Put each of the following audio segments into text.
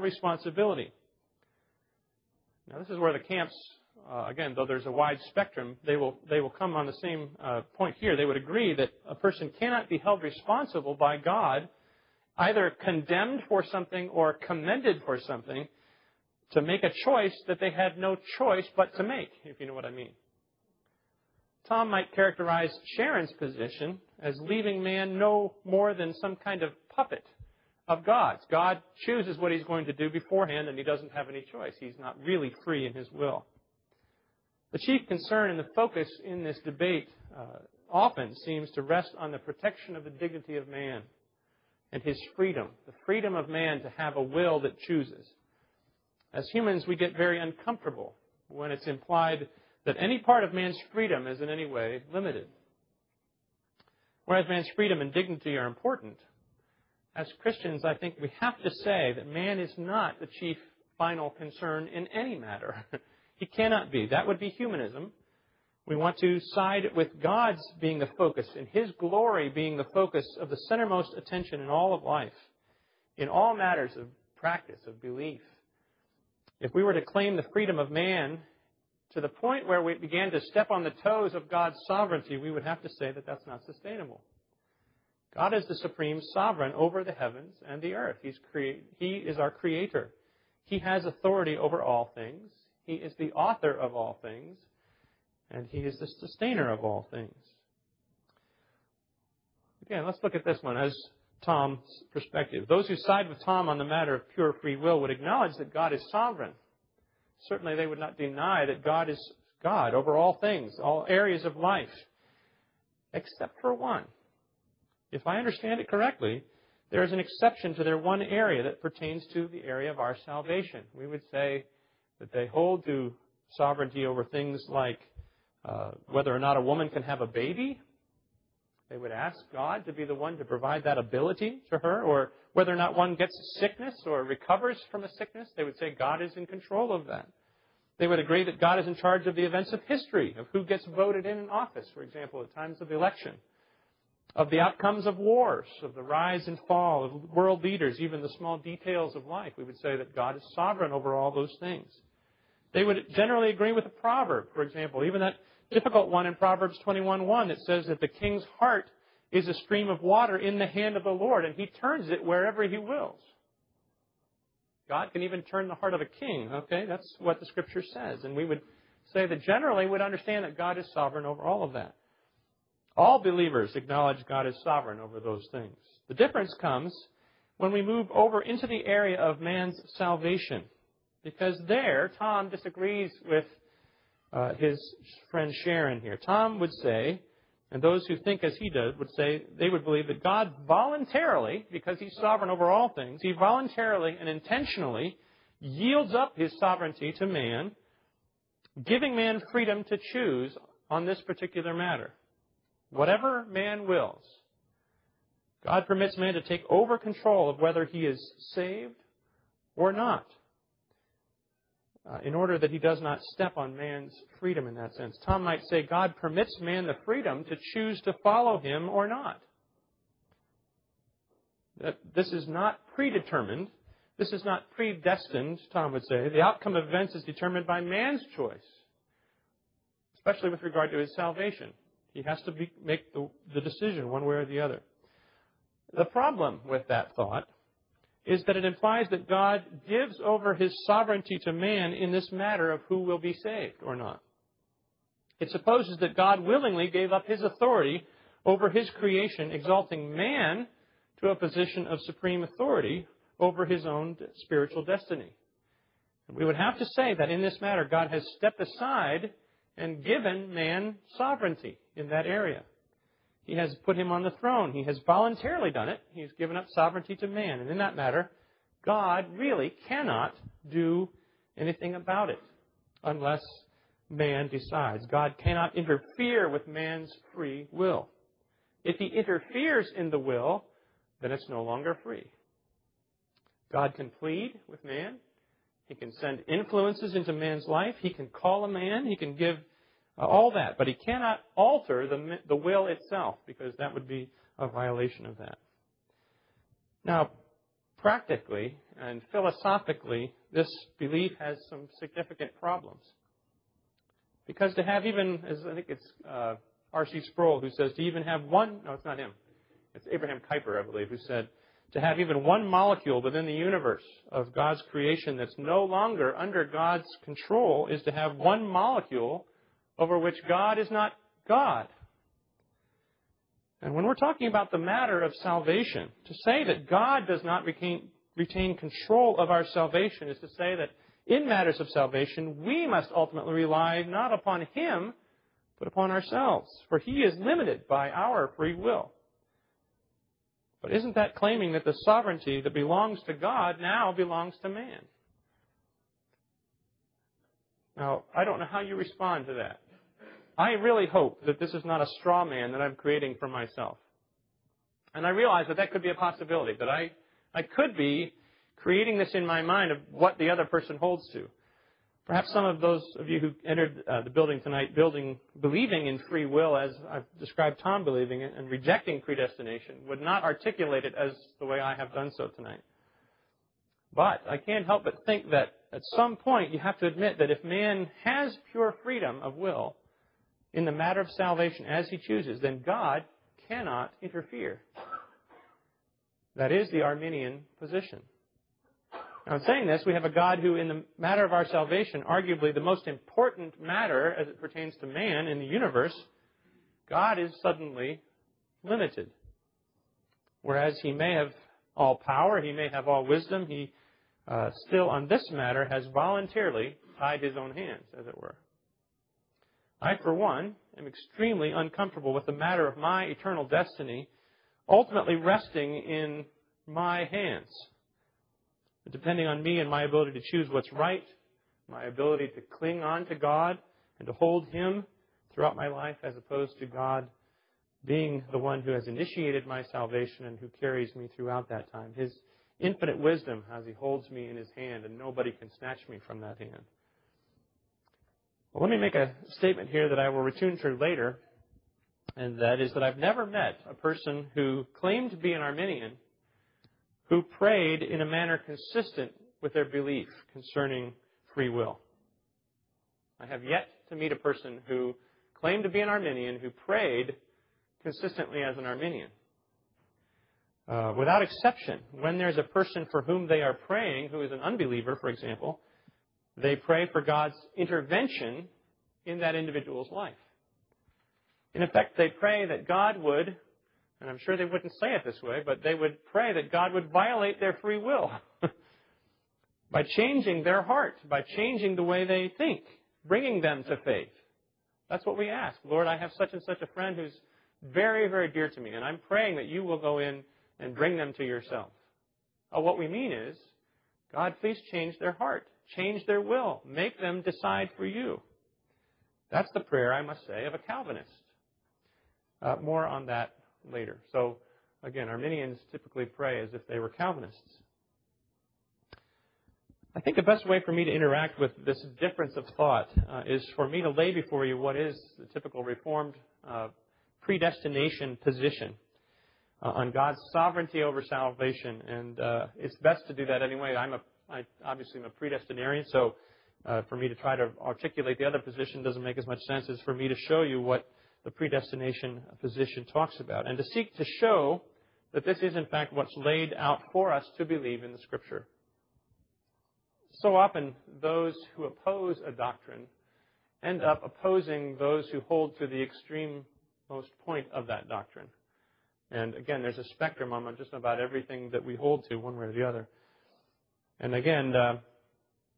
responsibility. Now, this is where the camps, again, though there's a wide spectrum, they will come on the same point here. They would agree that a person cannot be held responsible by God, either condemned for something or commended for something, to make a choice that they had no choice but to make, if you know what I mean. Tom might characterize Sharon's position as leaving man no more than some kind of puppet of God's. God chooses what He's going to do beforehand, and He doesn't have any choice. He's not really free in His will. The chief concern and the focus in this debate often seems to rest on the protection of the dignity of man and his freedom, the freedom of man to have a will that chooses. As humans, we get very uncomfortable when it's implied that any part of man's freedom is in any way limited. Whereas man's freedom and dignity are important, as Christians, I think we have to say that man is not the chief final concern in any matter. He cannot be. That would be humanism. We want to side with God's being the focus and His glory being the focus of the centermost attention in all of life, in all matters of practice, of belief. If we were to claim the freedom of man to the point where we began to step on the toes of God's sovereignty, we would have to say that that's not sustainable. God is the supreme sovereign over the heavens and the earth. He is our creator. He has authority over all things. He is the author of all things. And He is the sustainer of all things. Again, let's look at this one as Tom's perspective. Those who side with Tom on the matter of pure free will would acknowledge that God is sovereign. Certainly they would not deny that God is God over all things, all areas of life, except for one. If I understand it correctly, there is an exception to their one area that pertains to the area of our salvation. We would say that they hold to sovereignty over things like whether or not a woman can have a baby. They would ask God to be the one to provide that ability to her, or whether or not one gets sickness or recovers from a sickness. They would say God is in control of that. They would agree that God is in charge of the events of history, of who gets voted in office, for example, at times of election, of the outcomes of wars, of the rise and fall of world leaders, even the small details of life. We would say that God is sovereign over all those things. They would generally agree with the proverb, for example, even that difficult one in Proverbs 21:1 that says that the king's heart is a stream of water in the hand of the Lord, and He turns it wherever He wills. God can even turn the heart of a king, okay? That's what the Scripture says. And we would say that generally we'd understand that God is sovereign over all of that. All believers acknowledge God is sovereign over those things. The difference comes when we move over into the area of man's salvation. Because there, Tom disagrees with his friend Sharon here. Tom would say, and those who think as he does would say, they would believe that God voluntarily, because He's sovereign over all things, He voluntarily and intentionally yields up His sovereignty to man, giving man freedom to choose on this particular matter. Whatever man wills, God permits man to take over control of whether he is saved or not, in order that he does not step on man's freedom in that sense. Tom might say God permits man the freedom to choose to follow Him or not. That this is not predetermined. This is not predestined, Tom would say. The outcome of events is determined by man's choice, especially with regard to his salvation. He has to make the decision one way or the other. The problem with that thought is that it implies that God gives over His sovereignty to man in this matter of who will be saved or not. It supposes that God willingly gave up His authority over His creation, exalting man to a position of supreme authority over his own spiritual destiny. And we would have to say that in this matter, God has stepped aside and given man sovereignty in that area. He has put him on the throne. He has voluntarily done it. He's given up sovereignty to man. And in that matter, God really cannot do anything about it unless man decides. God cannot interfere with man's free will. If He interferes in the will, then it's no longer free. God can plead with man. He can send influences into man's life. He can call a man. He can give all that. But He cannot alter the will itself, because that would be a violation of that. Now, practically and philosophically, this belief has some significant problems. Because to have even, as I think it's R.C. Sproul who says, to even have one, no, it's not him. It's Abraham Kuyper, I believe, who said, to have even one molecule within the universe of God's creation that's no longer under God's control is to have one molecule over which God is not God. And when we're talking about the matter of salvation, to say that God does not retain control of our salvation is to say that in matters of salvation, we must ultimately rely not upon Him, but upon ourselves, for He is limited by our free will. But isn't that claiming that the sovereignty that belongs to God now belongs to man? Now, I don't know how you respond to that. I really hope that this is not a straw man that I'm creating for myself. And I realize that that could be a possibility, that I could be creating this in my mind of what the other person holds to. Perhaps some of those of you who entered the building tonight believing in free will, as I've described Tom believing it, and rejecting predestination, would not articulate it as the way I have done so tonight. But I can't help but think that at some point you have to admit that if man has pure freedom of will in the matter of salvation as he chooses, then God cannot interfere. That is the Arminian position. Now, in saying this, we have a God who, in the matter of our salvation, arguably the most important matter as it pertains to man in the universe, God is suddenly limited. Whereas He may have all power, He may have all wisdom, He still, on this matter, has voluntarily tied His own hands, as it were. I, for one, am extremely uncomfortable with the matter of my eternal destiny ultimately resting in my hands. Depending on me and my ability to choose what's right, my ability to cling on to God and to hold Him throughout my life as opposed to God being the one who has initiated my salvation and who carries me throughout that time. His infinite wisdom as He holds me in His hand and nobody can snatch me from that hand. Well, let me make a statement here that I will return to later, and that is that I've never met a person who claimed to be an Arminian who prayed in a manner consistent with their belief concerning free will. I have yet to meet a person who claimed to be an Arminian who prayed consistently as an Arminian. Without exception, when there's a person for whom they are praying, who is an unbeliever, for example, they pray for God's intervention in that individual's life. In effect, they pray that God would, and I'm sure they wouldn't say it this way, but they would pray that God would violate their free will by changing their heart, by changing the way they think, bringing them to faith. That's what we ask. Lord, I have such and such a friend who's very, very dear to me, and I'm praying that you will go in and bring them to yourself. What we mean is, God, please change their heart, change their will, make them decide for you. That's the prayer, I must say, of a Calvinist. More on that later. So, again, Arminians typically pray as if they were Calvinists. I think the best way for me to interact with this difference of thought is for me to lay before you what is the typical Reformed predestination position on God's sovereignty over salvation. And it's best to do that anyway. I obviously am a predestinarian, so for me to try to articulate the other position doesn't make as much sense as for me to show you what the predestination position talks about, and to seek to show that this is in fact what's laid out for us to believe in the Scripture. So often those who oppose a doctrine end up opposing those who hold to the extreme most point of that doctrine. And again, there's a spectrum on just about everything that we hold to, one way or the other. And again,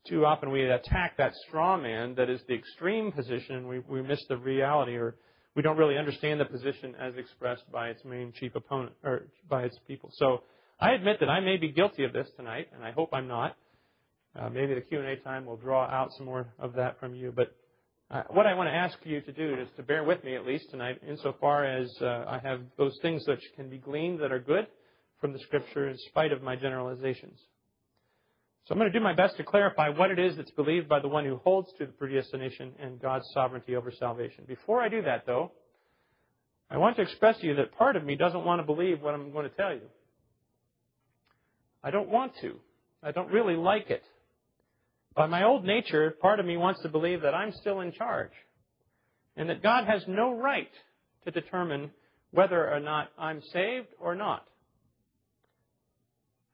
too often we attack that straw man that is the extreme position, and we miss the reality, or we don't really understand the position as expressed by its main chief opponent, or by its people. So I admit that I may be guilty of this tonight, and I hope I'm not. Maybe the Q&A time will draw out some more of that from you. But what I want to ask you to do is to bear with me at least tonight, insofar as I have those things that can be gleaned that are good from the Scripture in spite of my generalizations. So I'm going to do my best to clarify what it is that's believed by the one who holds to the predestination and God's sovereignty over salvation. Before I do that, though, I want to express to you that part of me doesn't want to believe what I'm going to tell you. I don't want to. I don't really like it. By my old nature, part of me wants to believe that I'm still in charge and that God has no right to determine whether or not I'm saved or not.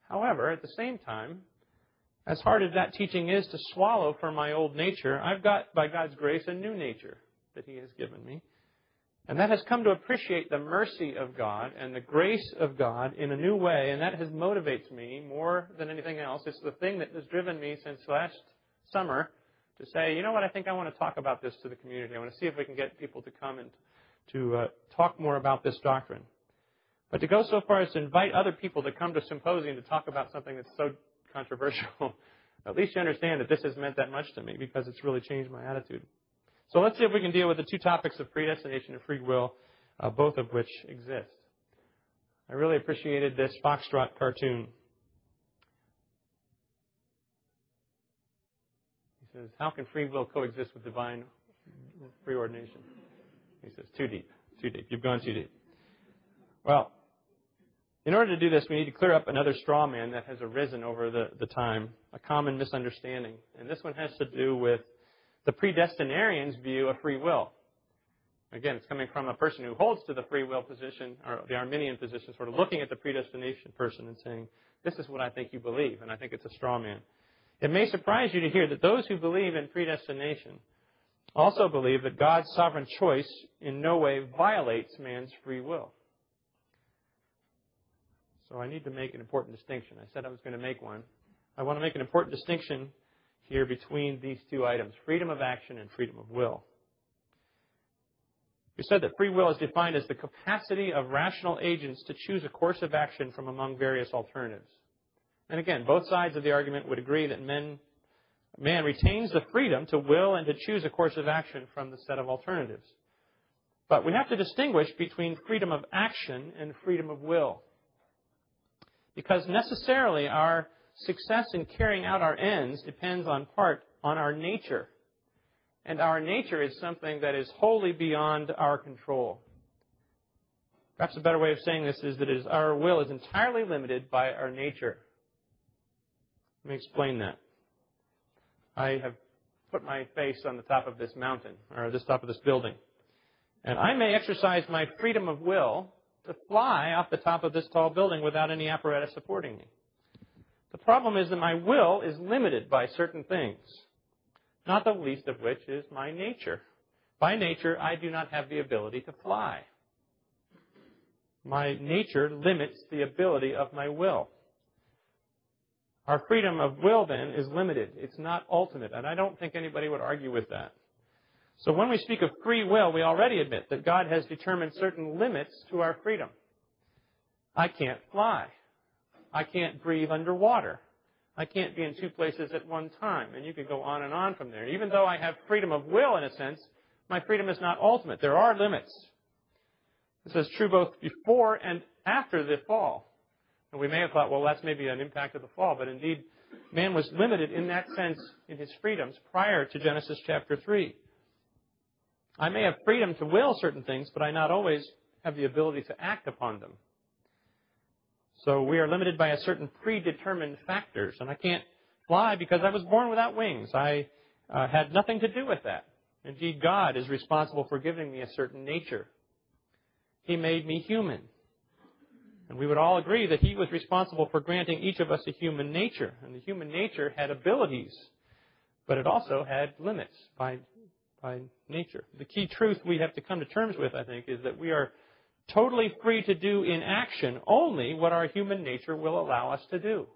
However, at the same time, as hard as that teaching is to swallow for my old nature, I've got, by God's grace, a new nature that He has given me. And that has come to appreciate the mercy of God and the grace of God in a new way, and that has motivates me more than anything else. It's the thing that has driven me since last summer to say, you know what, I think I want to talk about this to the community. I want to see if we can get people to come and to talk more about this doctrine. But to go so far as to invite other people to come to a symposium to talk about something that's so controversial, at least you understand that this has meant that much to me because it's really changed my attitude. So let's see if we can deal with the two topics of predestination and free will, both of which exist. I really appreciated this Foxtrot cartoon. He says, how can free will coexist with divine preordination? He says, too deep, too deep. You've gone too deep. Well, in order to do this, we need to clear up another straw man that has arisen over the time, a common misunderstanding. And this one has to do with the predestinarian's view of free will. Again, it's coming from a person who holds to the free will position, or the Arminian position, sort of looking at the predestination person and saying, this is what I think you believe, and I think it's a straw man. It may surprise you to hear that those who believe in predestination also believe that God's sovereign choice in no way violates man's free will. So I need to make an important distinction. I said I was going to make one. I want to make an important distinction here between these two items, freedom of action and freedom of will. We said that free will is defined as the capacity of rational agents to choose a course of action from among various alternatives. And again, both sides of the argument would agree that man retains the freedom to will and to choose a course of action from the set of alternatives. But we have to distinguish between freedom of action and freedom of will. Because necessarily our success in carrying out our ends depends on part on our nature. And our nature is something that is wholly beyond our control. Perhaps a better way of saying this is that our will is entirely limited by our nature. Let me explain that. I have put my face on the top of this mountain, or the top of this building. And I may exercise my freedom of will to fly off the top of this tall building without any apparatus supporting me. The problem is that my will is limited by certain things, not the least of which is my nature. By nature, I do not have the ability to fly. My nature limits the ability of my will. Our freedom of will, then, is limited. It's not ultimate, and I don't think anybody would argue with that. So when we speak of free will, we already admit that God has determined certain limits to our freedom. I can't fly. I can't breathe underwater. I can't be in two places at one time. And you could go on and on from there. Even though I have freedom of will, in a sense, my freedom is not ultimate. There are limits. This is true both before and after the fall. And we may have thought, well, that's maybe an impact of the fall. But indeed, man was limited in that sense in his freedoms prior to Genesis chapter 3. I may have freedom to will certain things, but I not always have the ability to act upon them. So we are limited by a certain predetermined factors. And I can't fly because I was born without wings. I had nothing to do with that. Indeed, God is responsible for giving me a certain nature. He made me human. And we would all agree that He was responsible for granting each of us a human nature. And the human nature had abilities, but it also had limits by nature. The key truth we have to come to terms with, I think, is that we are totally free to do in action only what our human nature will allow us to do.